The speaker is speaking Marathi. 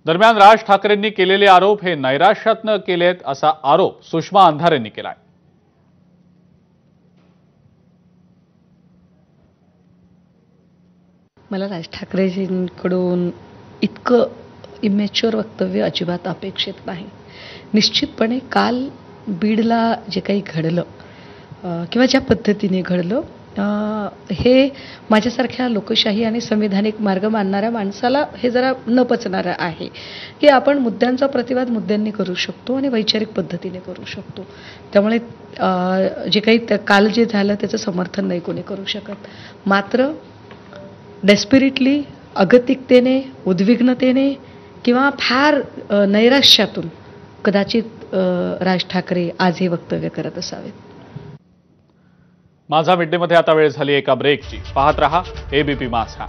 दरम्यान राज ठाकरेंनी केलेले आरोप हे नैराश्यातनं केलेत असा आरोप सुषमा अंधारेंनी केलाय। मला राज ठाकरेंकडून इतकं इमॅच्युअर वक्तव्य अजिबात अपेक्षित नाही। निश्चितपणे काल बीडला जे काही घडलं किंवा ज्या पद्धतीने घडलं हे माझ्यासारख्या लोकशाही आणि संविधानिक मार्ग मानणाऱ्या माणसाला हे जरा न पचणारं आहे की आपण मुद्द्यांचा प्रतिवाद मुद्द्यांनी करू शकतो आणि वैचारिक पद्धतीने करू शकतो। त्यामुळे जे काही काल जे झालं त्याचं समर्थन नाही कोणी करू शकत। मात्र डेस्पिरेटली, अगतिकतेने, उद्विग्नतेने किंवा फार नैराश्यातून कदाचित राज ठाकरे आज हे वक्तव्य करत असावेत। माझा मिड डे मध्ये आता वेळ झाली एका ब्रेकची। पाहत रहा एबीपी माझा।